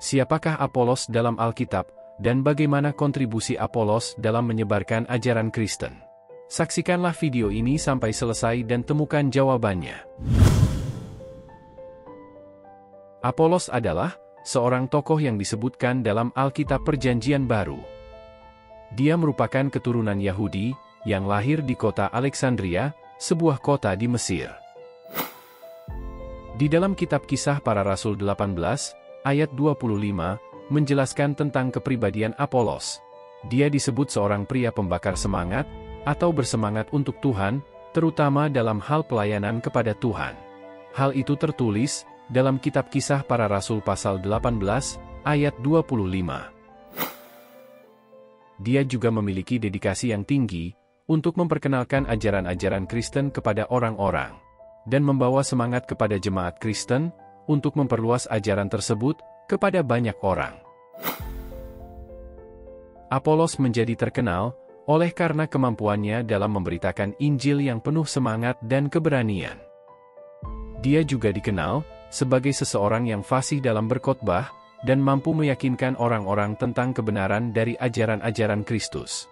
Siapakah Apolos dalam Alkitab, dan bagaimana kontribusi Apolos dalam menyebarkan ajaran Kristen? Saksikanlah video ini sampai selesai dan temukan jawabannya. Apolos adalah seorang tokoh yang disebutkan dalam Alkitab Perjanjian Baru. Dia merupakan keturunan Yahudi yang lahir di kota Alexandria, sebuah kota di Mesir. Di dalam kitab Kisah Para Rasul 18, ayat 25, menjelaskan tentang kepribadian Apolos. Dia disebut seorang pria pembakar semangat, atau bersemangat untuk Tuhan, terutama dalam hal pelayanan kepada Tuhan. Hal itu tertulis dalam kitab Kisah Para Rasul pasal 18, ayat 25. Dia juga memiliki dedikasi yang tinggi untuk memperkenalkan ajaran-ajaran Kristen kepada orang-orang, dan membawa semangat kepada jemaat Kristen untuk memperluas ajaran tersebut kepada banyak orang. Apolos menjadi terkenal oleh karena kemampuannya dalam memberitakan Injil yang penuh semangat dan keberanian. Dia juga dikenal sebagai seseorang yang fasih dalam berkhotbah dan mampu meyakinkan orang-orang tentang kebenaran dari ajaran-ajaran Kristus.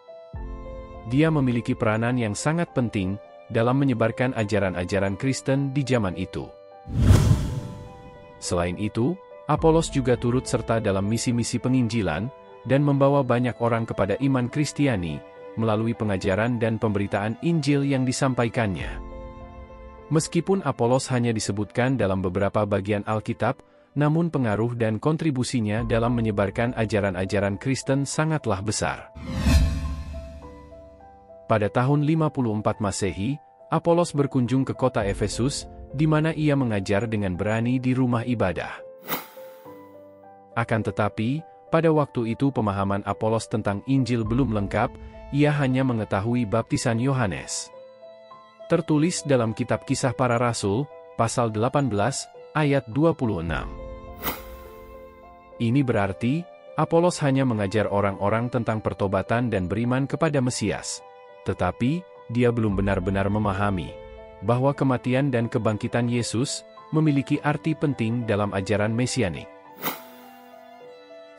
Dia memiliki peranan yang sangat penting dalam menyebarkan ajaran-ajaran Kristen di zaman itu. Selain itu, Apolos juga turut serta dalam misi-misi penginjilan, dan membawa banyak orang kepada iman Kristiani, melalui pengajaran dan pemberitaan Injil yang disampaikannya. Meskipun Apolos hanya disebutkan dalam beberapa bagian Alkitab, namun pengaruh dan kontribusinya dalam menyebarkan ajaran-ajaran Kristen sangatlah besar. Pada tahun 54 Masehi, Apolos berkunjung ke kota Efesus, di mana ia mengajar dengan berani di rumah ibadah. Akan tetapi, pada waktu itu pemahaman Apolos tentang Injil belum lengkap, ia hanya mengetahui baptisan Yohanes. Tertulis dalam kitab Kisah Para Rasul, pasal 18, ayat 26. Ini berarti, Apolos hanya mengajar orang-orang tentang pertobatan dan beriman kepada Mesias. Tetapi, dia belum benar-benar memahami bahwa kematian dan kebangkitan Yesus memiliki arti penting dalam ajaran Mesianik.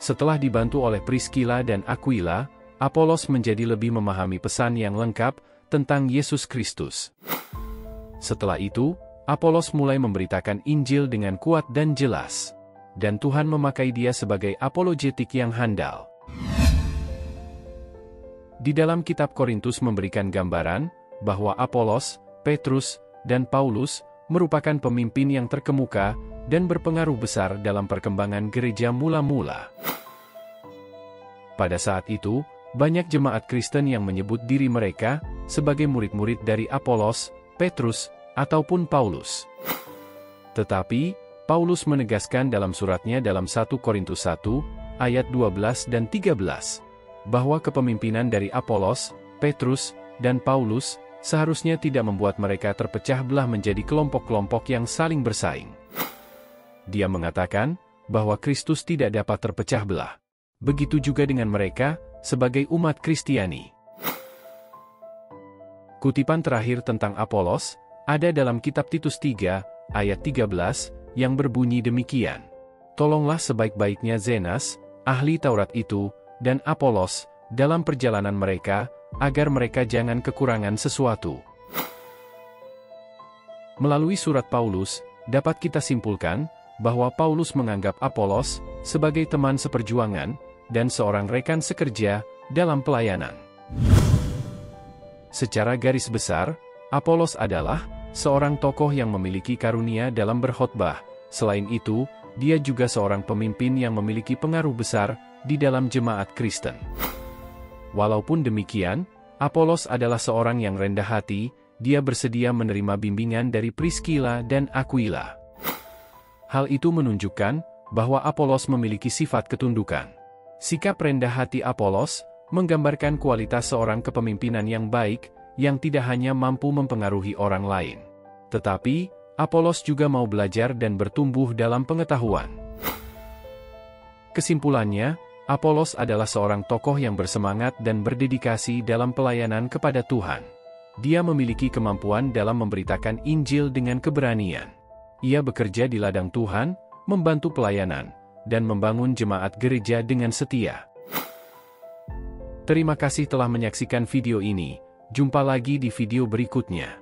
Setelah dibantu oleh Priscilla dan Aquila, Apolos menjadi lebih memahami pesan yang lengkap tentang Yesus Kristus. Setelah itu, Apolos mulai memberitakan Injil dengan kuat dan jelas, dan Tuhan memakai dia sebagai apologetik yang handal. Di dalam kitab Korintus memberikan gambaran bahwa Apolos, Petrus, dan Paulus merupakan pemimpin yang terkemuka dan berpengaruh besar dalam perkembangan gereja mula-mula. Pada saat itu, banyak jemaat Kristen yang menyebut diri mereka sebagai murid-murid dari Apolos, Petrus, ataupun Paulus. Tetapi, Paulus menegaskan dalam suratnya dalam 1 Korintus 1, ayat 12 dan 13, bahwa kepemimpinan dari Apolos, Petrus, dan Paulus seharusnya tidak membuat mereka terpecah belah menjadi kelompok-kelompok yang saling bersaing. Dia mengatakan bahwa Kristus tidak dapat terpecah belah. Begitu juga dengan mereka, sebagai umat Kristiani. Kutipan terakhir tentang Apolos ada dalam kitab Titus 3, ayat 13, yang berbunyi demikian. Tolonglah sebaik-baiknya Zenas, ahli Taurat itu, dan Apolos, dalam perjalanan mereka, agar mereka jangan kekurangan sesuatu. Melalui surat Paulus, dapat kita simpulkan bahwa Paulus menganggap Apolos sebagai teman seperjuangan dan seorang rekan sekerja dalam pelayanan. Secara garis besar, Apolos adalah seorang tokoh yang memiliki karunia dalam berkhotbah. Selain itu, dia juga seorang pemimpin yang memiliki pengaruh besar di dalam jemaat Kristen. Walaupun demikian, Apolos adalah seorang yang rendah hati. Dia bersedia menerima bimbingan dari Priscilla dan Aquila. Hal itu menunjukkan bahwa Apolos memiliki sifat ketundukan. Sikap rendah hati Apolos menggambarkan kualitas seorang kepemimpinan yang baik, yang tidak hanya mampu mempengaruhi orang lain, tetapi Apolos juga mau belajar dan bertumbuh dalam pengetahuan. Kesimpulannya, Apolos adalah seorang tokoh yang bersemangat dan berdedikasi dalam pelayanan kepada Tuhan. Dia memiliki kemampuan dalam memberitakan Injil dengan keberanian. Ia bekerja di ladang Tuhan, membantu pelayanan, dan membangun jemaat gereja dengan setia. Terima kasih telah menyaksikan video ini. Jumpa lagi di video berikutnya.